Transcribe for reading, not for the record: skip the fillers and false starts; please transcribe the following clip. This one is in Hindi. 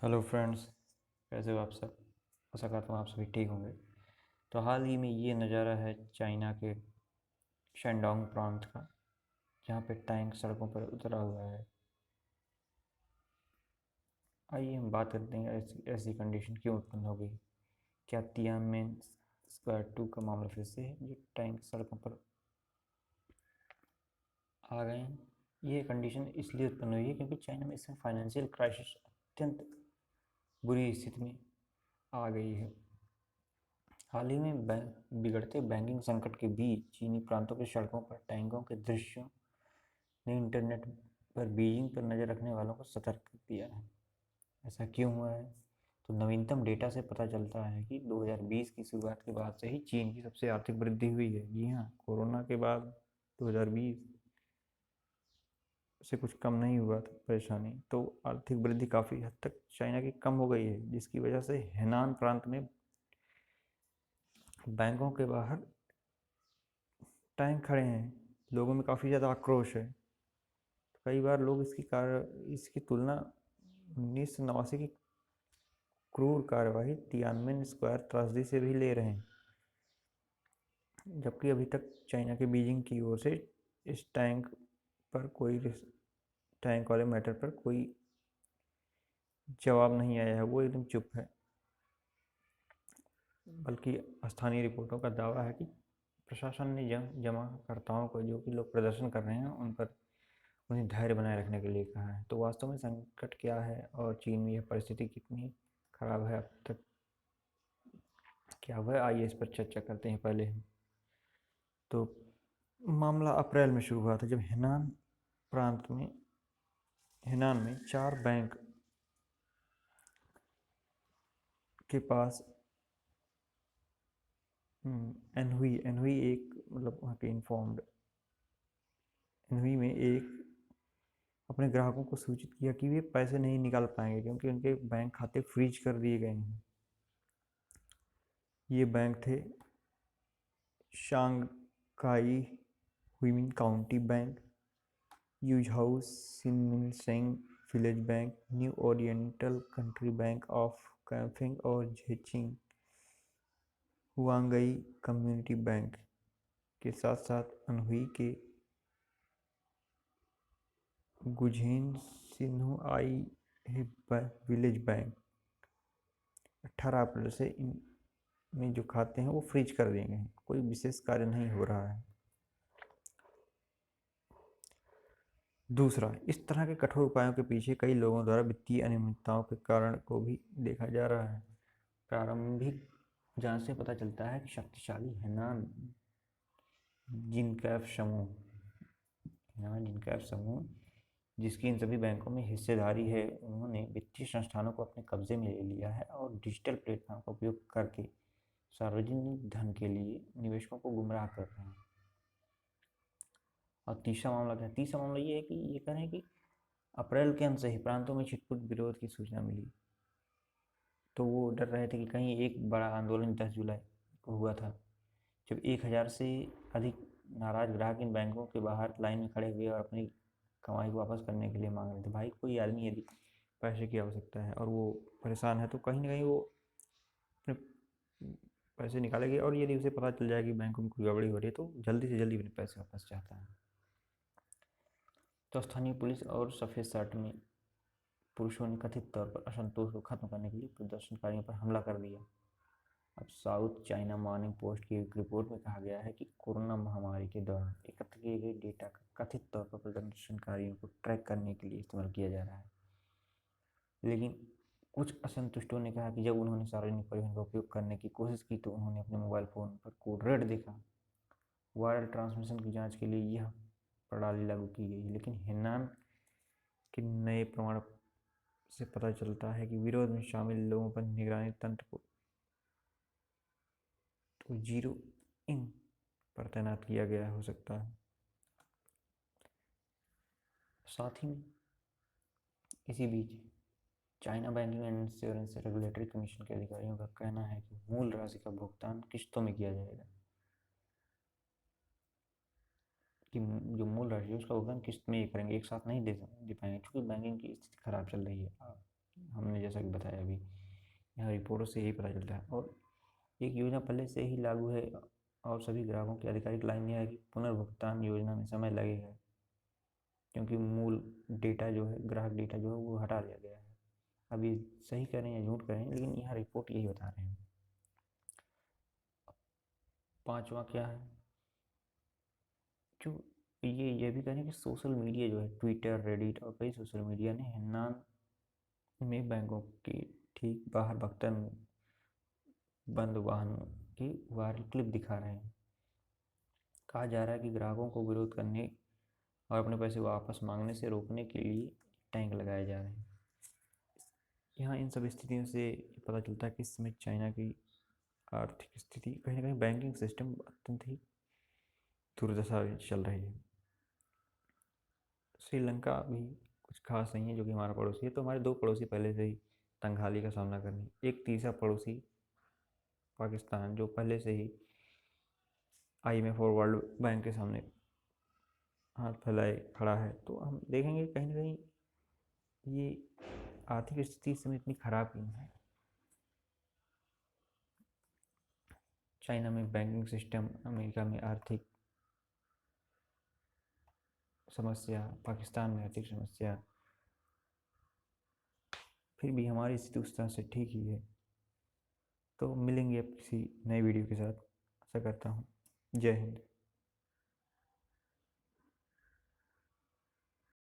हेलो फ्रेंड्स, कैसे हो आप सब। आशा करता हूँ आप सभी ठीक होंगे। तो हाल ही में ये नज़ारा है चाइना के शेंडोंग प्रांत का, जहाँ पे टैंक सड़कों पर उतरा हुआ है। आइए हम बात करते हैं ऐसी ऐसी कंडीशन क्यों उत्पन्न हो गई। क्या तियानमेन स्क्वायर 2 का मामला फिर से है, जो टैंक सड़कों पर आ गए हैं। ये कंडीशन इसलिए उत्पन्न हुई है क्योंकि चाइना में इस समय फाइनेंशियल क्राइसिस अत्यंत बुरी स्थिति में आ गई है। हाल ही में बिगड़ते बैंकिंग संकट के बीच चीनी प्रांतों की सड़कों पर टैंकों के दृश्यों ने इंटरनेट पर बीजिंग पर नज़र रखने वालों को सतर्क कर दिया है। ऐसा क्यों हुआ है? तो नवीनतम डेटा से पता चलता है कि 2020 की शुरुआत के बाद से ही चीन की सबसे आर्थिक वृद्धि हुई है। जी हाँ, कोरोना के बाद 2020 से कुछ कम नहीं हुआ था परेशानी। तो आर्थिक वृद्धि काफ़ी हद तक चाइना की कम हो गई है, जिसकी वजह से हेनान प्रांत में बैंकों के बाहर टैंक खड़े हैं। लोगों में काफ़ी ज़्यादा आक्रोश है। कई बार लोग इसकी तुलना 1989 की क्रूर कार्यवाही तियानमेन स्क्वायर त्रासदी से भी ले रहे हैं, जबकि अभी तक चाइना के बीजिंग की ओर से इस टैंक वाले मैटर पर कोई जवाब नहीं आया है। वो एकदम चुप है। बल्कि स्थानीय रिपोर्टों का दावा है कि प्रशासन ने जमाकर्ताओं को, जो कि लोग प्रदर्शन कर रहे हैं, उन पर उन्हें धैर्य बनाए रखने के लिए कहा है। तो वास्तव में संकट क्या है और चीन में यह परिस्थिति कितनी खराब है अब तक क्या हुआ है, आइए इस पर चर्चा करते हैं। पहले हम तो मामला अप्रैल में शुरू हुआ था, जब हेनान में 4 बैंक के पास एनहुई एनहुई एक मतलब वहाँ के इन्फॉर्म्ड एनहुई में एक अपने ग्राहकों को सूचित किया कि वे पैसे नहीं निकाल पाएंगे क्योंकि उनके बैंक खाते फ्रीज कर दिए गए हैं। ये बैंक थे Shangcai Huimin county bank, Yuzhou Xinminsheng village bank, new oriental country bank of Kaifeng और झेचिंग हुआंगई कम्युनिटी बैंक के साथ साथ अनहुई के गुझेन सिन्हू आई विलेज बैंक। 18 अप्रैल से इनमें जो खाते हैं वो फ्रीज कर दिए गए हैं। कोई विशेष कार्य नहीं हो रहा है। दूसरा, इस तरह के कठोर उपायों के पीछे कई लोगों द्वारा वित्तीय अनियमितताओं के कारण को भी देखा जा रहा है। प्रारंभिक जांच से पता चलता है कि शक्तिशाली हेनान जिनकैफ समूह हेनान जिनकैफ समूह जिसकी इन सभी बैंकों में हिस्सेदारी है, उन्होंने वित्तीय संस्थानों को अपने कब्जे में ले लिया है और डिजिटल प्लेटफॉर्म का उपयोग करके सार्वजनिक धन के लिए निवेशकों को गुमराह कर रहे हैं। और तीसरा मामला क्या है? तीसरा मामला ये है कि ये कह रहे हैं कि अप्रैल के अंत से ही प्रांतों में छिटपुट विरोध की सूचना मिली। तो वो डर रहे थे कि कहीं एक बड़ा आंदोलन 10 जुलाई को हुआ था, जब 1000 से अधिक नाराज ग्राहक इन बैंकों के बाहर लाइन में खड़े हुए और अपनी कमाई को वापस करने के लिए मांग रहे थे। भाई, कोई आदमी यदि पैसे की आवश्यकता है और वो परेशान है, तो कहीं ना कहीं वो अपने पैसे निकालेगी, और यदि उसे पता चल जाए कि बैंकों में कोई गड़बड़ी हो रही है, तो जल्दी से जल्दी अपने पैसे वापस चाहता है। तो स्थानीय पुलिस और सफ़ेद शर्ट में पुरुषों ने कथित तौर पर असंतोष को खत्म करने के लिए प्रदर्शनकारियों पर हमला कर दिया। अब साउथ चाइना मॉर्निंग पोस्ट की एक रिपोर्ट में कहा गया है कि कोरोना महामारी के दौरान एकत्र किए गए डेटा का कथित तौर पर प्रदर्शनकारियों को ट्रैक करने के लिए इस्तेमाल किया जा रहा है। लेकिन कुछ असंतुष्टों ने कहा कि जब उन्होंने सार्वजनिक परिवहन का उपयोग करने की कोशिश की तो उन्होंने अपने मोबाइल फ़ोन पर कोड रेड देखा। वायरल ट्रांसमिशन की जांच के लिए यह प्रणाली लागू की गई, लेकिन हेनान के नए प्रमाण से पता चलता है कि विरोध में शामिल लोगों पर निगरानी तंत्र को तो जीरो इन पर तैनात किया गया हो सकता है। साथ ही में इसी बीच China banking and insurance regulatory commission के अधिकारियों का कहना है कि मूल राशि का भुगतान किस्तों में किया जाएगा, कि जो मूल राशि है उसका भुगतान किस्त में ही करेंगे, एक साथ नहीं दे पाएंगे, क्योंकि बैंकिंग की स्थिति खराब चल रही है। हमने जैसा कि बताया अभी, यहाँ रिपोर्टों से यही पता चलता है। और एक योजना पहले से ही लागू है और सभी ग्राहकों की आधिकारिक लाइन यह है कि पुनर्भुगतान योजना में समय लगेगा, क्योंकि मूल डेटा जो है, ग्राहक डेटा जो है वो हटा दिया गया है। अब ये सही करें या झूठ करें, लेकिन यहाँ रिपोर्ट यही बता रहे हैं। पांचवा क्या है, जो ये भी करें कि सोशल मीडिया जो है, ट्विटर, रेडिट और कई सोशल मीडिया ने हेनान में बैंकों के ठीक बाहर भुगतान बंद वाहनों की वायरल क्लिप दिखा रहे हैं। कहा जा रहा है कि ग्राहकों को विरोध करने और अपने पैसे वापस मांगने से रोकने के लिए टैंक लगाए जा रहे हैं। यहाँ इन सब स्थितियों से पता चलता है कि इस समय चाइना की आर्थिक स्थिति, कहीं ना कहीं बैंकिंग सिस्टम अत्यंत ही दुर्दशा चल रही है। श्रीलंका भी कुछ खास नहीं है, जो कि हमारा पड़ोसी है। तो हमारे दो पड़ोसी पहले से ही तंगहाली का सामना कर रहे हैं। एक तीसरा पड़ोसी पाकिस्तान, जो पहले से ही IMF और वर्ल्ड बैंक के सामने हाथ फैलाए खड़ा है। तो हम देखेंगे कहीं ना कहीं ये आर्थिक स्थिति इस समय इतनी खराब क्यों है। चाइना में बैंकिंग सिस्टम, अमेरिका में आर्थिक समस्या, पाकिस्तान में आर्थिक समस्या, फिर भी हमारी स्थिति उस तरह से ठीक ही है। तो मिलेंगे अब किसी नए वीडियो के साथ, आशा करता हूँ। जय हिंद।